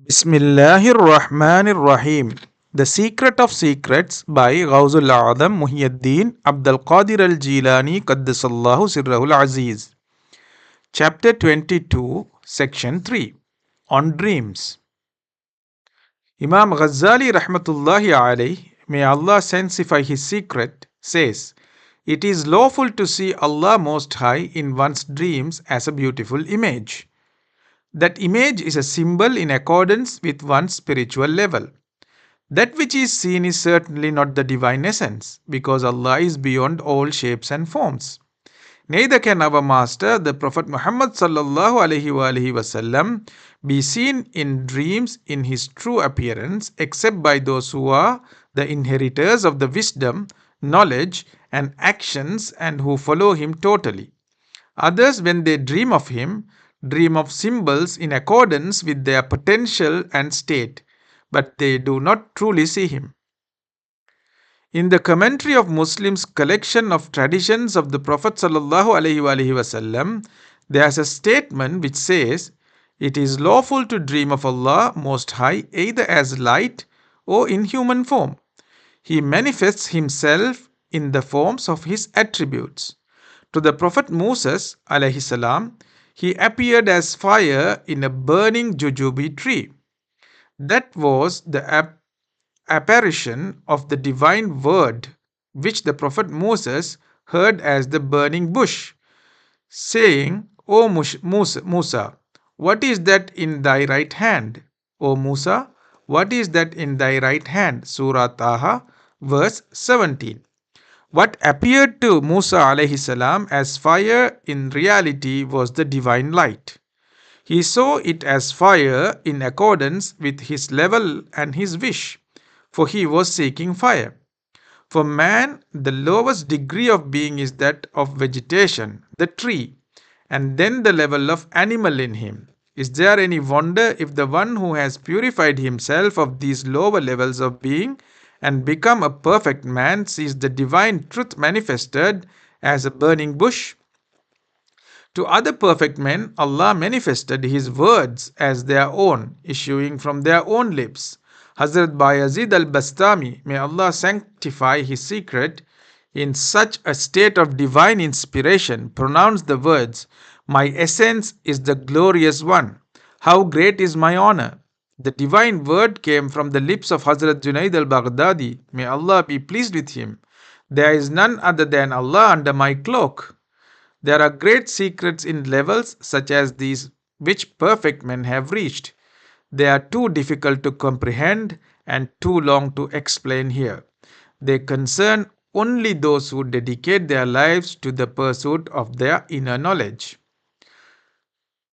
Bismillahir Rahmanir Rahim. The Secret of Secrets by Ghawzul Muhiyeddeen Abdul Qadir al Jilani Qaddasallahu Sirrahul Azeez. Chapter 22, Section 3 On Dreams. Imam Ghazali Rahmatullahi alayh, may Allah sanctify his secret, says, "It is lawful to see Allah Most High in one's dreams as a beautiful image. That image is a symbol in accordance with one's spiritual level. That which is seen is certainly not the divine essence, because Allah is beyond all shapes and forms. Neither can our master, the Prophet Muhammad sallallahu alaihi wasallam, be seen in dreams in his true appearance, except by those who are the inheritors of the wisdom, knowledge, and actions, and who follow him totally. Others, when they dream of him, dream of symbols in accordance with their potential and state, but they do not truly see him." In the commentary of Muslims' collection of traditions of the Prophet ﷺ, there is a statement which says, "It is lawful to dream of Allah Most High either as light or in human form. He manifests himself in the forms of his attributes. To the Prophet Moses ﷺ, he appeared as fire in a burning jujube tree. That was the apparition of the divine word, which the Prophet Moses heard as the burning bush, saying, O Musa, what is that in thy right hand? O Musa, what is that in thy right hand?" Surah Taha, verse 17. What appeared to Musa alayhi salam as fire in reality was the divine light. He saw it as fire in accordance with his level and his wish, for he was seeking fire. For man, the lowest degree of being is that of vegetation, the tree, and then the level of animal in him. Is there any wonder if the one who has purified himself of these lower levels of being and become a perfect man sees the divine truth manifested as a burning bush? To other perfect men, Allah manifested His words as their own, issuing from their own lips. Hazrat Bayazid al-Bastami, may Allah sanctify his secret, in such a state of divine inspiration, pronounced the words, "My essence is the glorious one. How great is my honor!" The divine word came from the lips of Hazrat Junaid al-Baghdadi, may Allah be pleased with him. "There is none other than Allah under my cloak." There are great secrets in levels such as these which perfect men have reached. They are too difficult to comprehend and too long to explain here. They concern only those who dedicate their lives to the pursuit of their inner knowledge.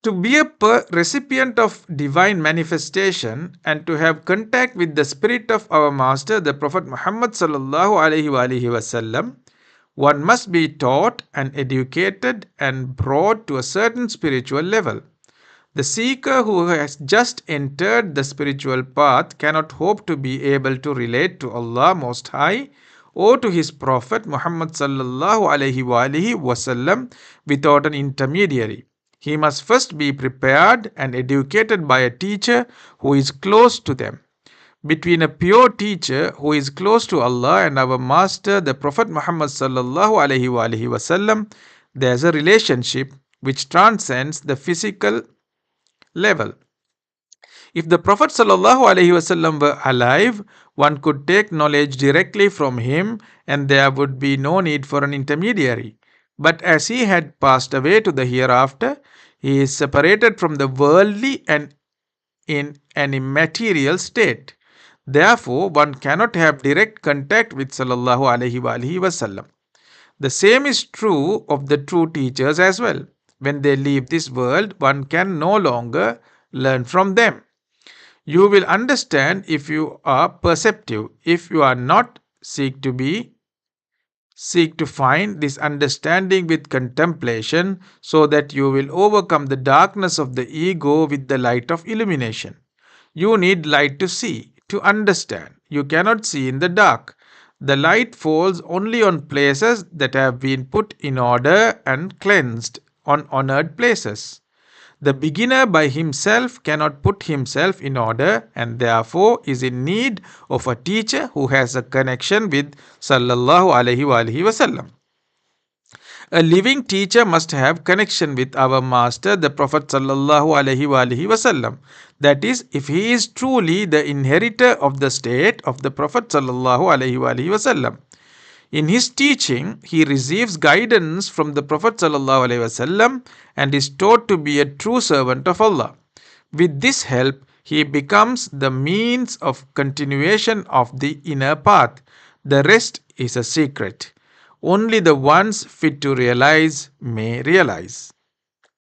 To be a recipient of divine manifestation and to have contact with the spirit of our master, the Prophet Muhammad sallallahu alaihi wasallam, one must be taught and educated and brought to a certain spiritual level. The seeker who has just entered the spiritual path cannot hope to be able to relate to Allah Most High or to His Prophet Muhammad sallallahu alaihi wasallam without an intermediary. He must first be prepared and educated by a teacher who is close to them. Between a pure teacher who is close to Allah and our master, the Prophet Muhammad sallallahu alaihi wasallam, there is a relationship which transcends the physical level. If the Prophet sallallahu alaihi wasallam were alive, one could take knowledge directly from him and there would be no need for an intermediary. But as he had passed away to the hereafter, he is separated from the worldly and in an immaterial state. Therefore, one cannot have direct contact with sallallahu alaihi wasallam. The same is true of the true teachers as well. When they leave this world, one can no longer learn from them. You will understand if you are perceptive. If you are not, seek to find this understanding with contemplation, so that you will overcome the darkness of the ego with the light of illumination. You need light to see, to understand. You cannot see in the dark. The light falls only on places that have been put in order and cleansed, on honored places. The beginner by himself cannot put himself in order and therefore is in need of a teacher who has a connection with Sallallahu Alaihi Wasallam. A living teacher must have connection with our master, the Prophet Sallallahu Alaihi Wasallam. That is, if he is truly the inheritor of the state of the Prophet Sallallahu Alaihi Wasallam. In his teaching, he receives guidance from the Prophet Sallallahu Alaihi Wasallam and is taught to be a true servant of Allah. With this help, he becomes the means of continuation of the inner path. The rest is a secret. Only the ones fit to realize may realize.